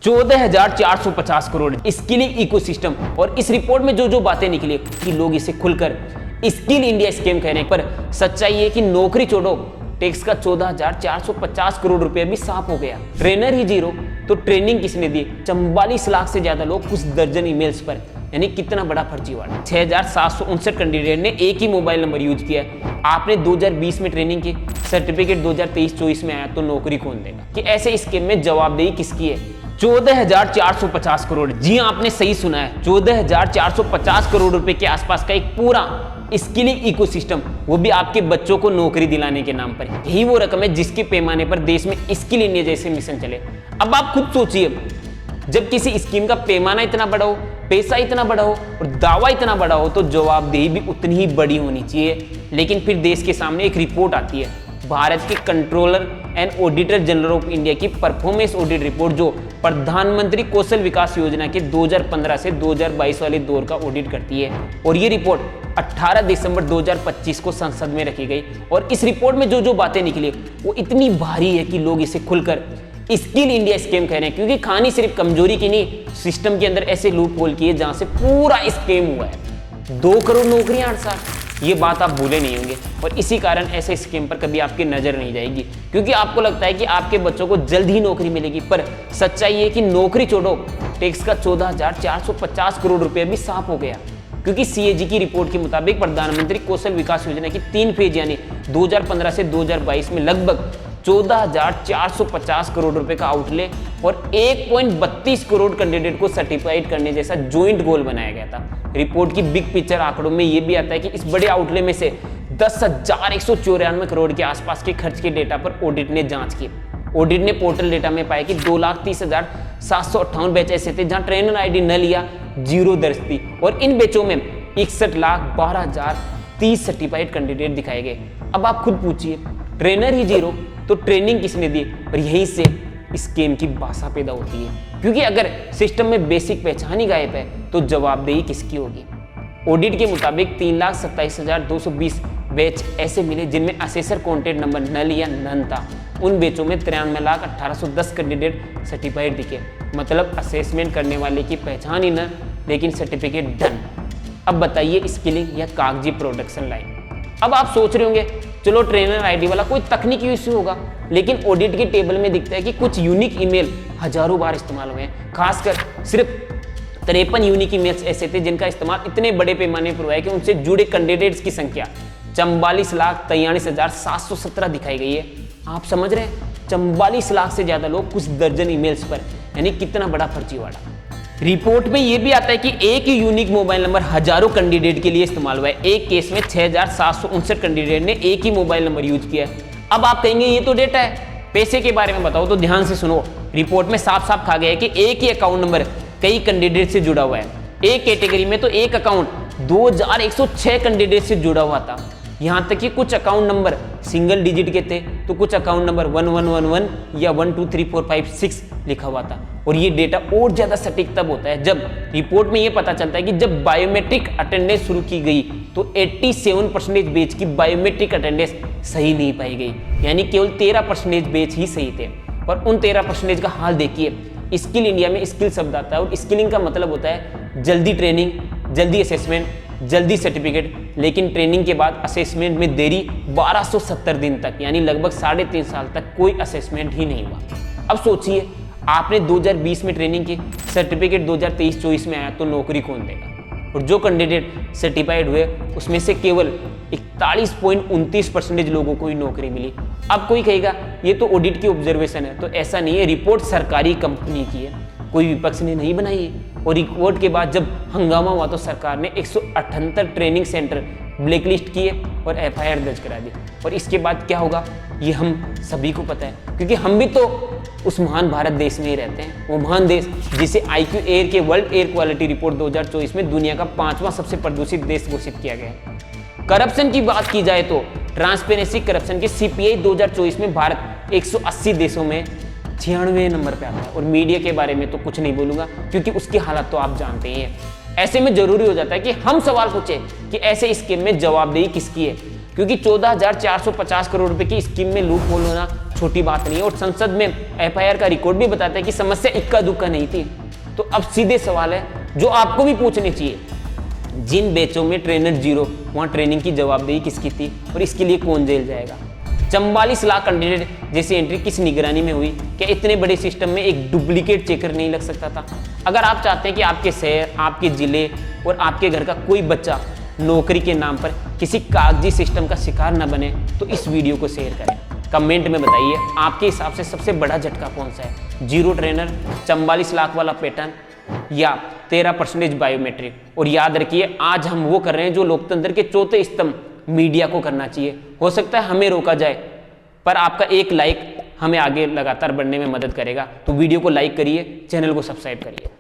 14,450 crore skilling ecosystem. और इस report में जो जो बातें निकली कि लोग इसे खुलकर स्किल इंडिया स्कीम कह रहे हैं, पर सच्चाई है कि नौकरी छोड़ो, टैक्स का 14,450 करोड़ रुपए भी साफ हो गया। ट्रेनर ही जीरो तो ट्रेनिंग किसने दी? 44 लाख से ज्यादा लोग कुछ दर्जन ईमेल्स पर, यानी कितना बड़ा फर्जीवाड़ा। 6,759 कैंडिडेट ने एक ही मोबाइल नंबर यूज किया। आपने 2020 में ट्रेनिंग की, सर्टिफिकेट 2023-24 में आया, तो नौकरी कौन देगा? कि ऐसे स्कीम में जवाबदेही किसकी है? 14,450 करोड़। जी हाँ, आपने सही सुना है, 14,450 करोड़ रुपए के आसपास का एक पूरा स्किलिंग इकोसिस्टम, वो भी आपके बच्चों को नौकरी दिलाने के नाम पर। यही वो रकम है जिसके पैमाने पर देश में स्किल इंडिया जैसे मिशन चले। अब आप खुद सोचिए, जब किसी स्कीम का पैमाना इतना बड़ा हो, पैसा इतना बड़ा हो और दावा इतना बड़ा हो, तो जवाबदेही भी उतनी ही बड़ी होनी चाहिए। लेकिन फिर देश के सामने एक रिपोर्ट आती है, भारत के controller and auditor general of India की परफॉर्मेंस ऑडिट रिपोर्ट, जो प्रधानमंत्री कौशल विकास योजना के 2015 से 2022 वाले दौर का ऑडिट करती है। और ये रिपोर्ट 18 दिसंबर 2025 को संसद में रखी गई। और इस रिपोर्ट में जो जो बातें निकली वो इतनी भारी है कि लोग इसे खुलकर स्किल इंडिया स्कीम कह रहे हैं। क्योंकि कहानी सिर्फ कमजोरी की नहीं, सिस्टम के अंदर ऐसे लूप होल की है जहां से पूरा स्कीम हुआ है। 2 करोड़ नौकरियां 8 साल, ये बात आप भूले नहीं होंगे। और इसी कारण ऐसे स्कीम पर कभी आपकी नजर नहीं जाएगी, क्योंकि आपको लगता है कि आपके बच्चों को जल्द ही नौकरी मिलेगी। पर सच्चाई है कि नौकरी छोड़ो, टैक्स का 14,450 करोड़ रुपए भी साफ हो गया। क्योंकि सीएजी की रिपोर्ट के मुताबिक प्रधानमंत्री कौशल विकास योजना की 3 फेज यानी 2015 से 2022 में लगभग 14,450 करोड़ रुपए का आउटले और 1.32 करोड़ कैंडिडेट को सर्टिफाइड करने जैसा ज्वाइंट गोल बनाया गया था। रिपोर्ट की बिग पिक्चर आंकड़ों में यह भी आता है कि इस बड़े आउटले में से 10,194 करोड़ के आसपास के खर्च के डेटा पर ऑडिट ने जांच की। ऑडिट ने पोर्टल डेटा में पाया कि 2,30,758 बैच ऐसे थे जहां ट्रेनर आईडी न लिया, 0 दर्ज थी। और इन बैचों में 61,12,030 सर्टिफाइड कैंडिडेट दिखाए गए। अब आप खुद पूछिए, ट्रेनर ही जीरो तो ट्रेनिंग किसने दी? और यहीं से स्कीम की भाषा पैदा होती है। क्योंकि अगर सिस्टम में बेसिक पहचान ही गायब है तो जवाबदेही किसकी होगी? ऑडिट के मुताबिक 3,27,220 बैच ऐसे मिले जिनमें असेसर कॉन्टेक्ट नंबर नल या नन था। उन बैचों में 93,1810 कैंडिडेट सर्टिफाइड दिखे। मतलब असेसमेंट करने वाले की पहचान ही न, लेकिन सर्टिफिकेट डन। अब बताइए, स्किलिंग या कागजी प्रोडक्शन लाइन? अब आप सोच रहे होंगे, चलो ट्रेनर आईडी वाला कोई तकनीकी इश्यू होगा, लेकिन ऑडिट के टेबल में दिखता है कि कुछ यूनिक ईमेल हजारों बार इस्तेमाल हुए हैं। खासकर सिर्फ 53 यूनिक ईमेल्स ऐसे थे जिनका इस्तेमाल इतने बड़े पैमाने पर हुआ है कि उनसे जुड़े कैंडिडेट्स की संख्या 44,43,717 दिखाई गई है। आप समझ रहे हैं, 44 लाख से ज्यादा लोग कुछ दर्जन ईमेल्स पर, यानी कितना बड़ा फर्जीवाड़ा। रिपोर्ट में यह भी आता है कि एक ही यूनिक मोबाइल नंबर हजारों कैंडिडेट के लिए इस्तेमाल हुआ है। एक केस में 6,759 कैंडिडेट ने एक ही मोबाइल नंबर यूज किया है। अब आप कहेंगे ये तो डेटा है, पैसे के बारे में बताओ, तो ध्यान से सुनो। रिपोर्ट में साफ साफ कहा गया है कि एक ही अकाउंट नंबर कई कैंडिडेट से जुड़ा हुआ है। एक कैटेगरी में तो एक अकाउंट 2,106 कैंडिडेट से जुड़ा हुआ था। यहां तक कि कुछ अकाउंट नंबर सिंगल डिजिट के थे, तो कुछ अकाउंट नंबर 1111 या 123456 लिखा हुआ था। और ये डेटा और ज्यादा सटीक तब होता है जब रिपोर्ट में ये पता चलता है कि जब बायोमेट्रिक अटेंडेंस शुरू की गई तो 87% बैच की बायोमेट्रिक अटेंडेंस सही नहीं पाई गई, यानी केवल 13% बैच ही सही थे। पर उन 13% का हाल देखिए। स्किल इंडिया में स्किल शब्द आता है और स्किलिंग का मतलब होता है जल्दी ट्रेनिंग, जल्दी असेसमेंट, जल्दी सर्टिफिकेट। लेकिन ट्रेनिंग के बाद असेसमेंट में देरी 1270 दिन तक, यानी लगभग 3.5 साल तक कोई असेसमेंट ही नहीं हुआ। अब सोचिए, आपने 2020 में ट्रेनिंग की, सर्टिफिकेट 2023-24 में आया, तो नौकरी कौन देगा? और जो कैंडिडेट सर्टिफाइड हुए उसमें से केवल 41.29% लोगों को ही नौकरी मिली। अब कोई कहेगा ये तो ऑडिट की ऑब्जर्वेशन है, तो ऐसा नहीं है। रिपोर्ट सरकारी कंपनी की है, कोई विपक्ष ने नहीं बनाई है। और रिपोर्ट के बाद जब हंगामा हुआ तो सरकार ने 178 ट्रेनिंग सेंटर ब्लैकलिस्ट किए और एफआईआर दर्ज करा दी। और इसके बाद क्या होगा ये हम सभी को पता है, क्योंकि हम भी तो उस महान भारत देश में ही रहते हैं। वो महान देश जिसे IQ एयर के वर्ल्ड एयर क्वालिटी रिपोर्ट 2024 में दुनिया का 5वां सबसे प्रदूषित देश घोषित किया गया है। करप्शन की बात की जाए तो ट्रांसपेरेंसी करप्शन के CPI 2024 में भारत 180 देशों में 96वें नंबर पे आता है। और मीडिया के बारे में तो कुछ नहीं बोलूंगा, क्योंकि उसकी हालत तो आप जानते ही हैं। ऐसे में जरूरी हो जाता है कि हम सवाल पूछे कि ऐसे स्कीम में जवाबदेही किसकी है, क्योंकि 14,450 करोड़ रुपए की स्कीम में लूप होल होना छोटी बात नहीं है। और संसद में एफआईआर का रिकॉर्ड भी बताता है कि समस्या इक्का दुक्का नहीं थी। तो अब सीधे सवाल है जो आपको भी पूछने चाहिए, जिन बैचों में ट्रेनर जीरो, वहां ट्रेनिंग की जवाबदेही किसकी थी और इसके लिए कौन जेल जाएगा? 44 लाख कैंडिडेट जैसी एंट्री किस निगरानी में हुई? क्या इतने बड़े सिस्टम में एक डुप्लीकेट चेकर नहीं लग सकता था? अगर आप चाहते हैं कि आपके शहर, आपके जिले और आपके घर का कोई बच्चा नौकरी के नाम पर किसी कागजी सिस्टम का शिकार न बने, तो इस वीडियो को शेयर करें। कमेंट में बताइए आपके हिसाब से सबसे बड़ा झटका कौन सा है, जीरो ट्रेनर, 44 लाख वाला पैटर्न या 13% बायोमेट्रिक? और याद रखिए, आज हम वो कर रहे हैं जो लोकतंत्र के चौथे स्तंभ मीडिया को करना चाहिए। हो सकता है हमें रोका जाए, पर आपका एक लाइक हमें आगे लगातार बढ़ने में मदद करेगा। तो वीडियो को लाइक करिए, चैनल को सब्सक्राइब करिए।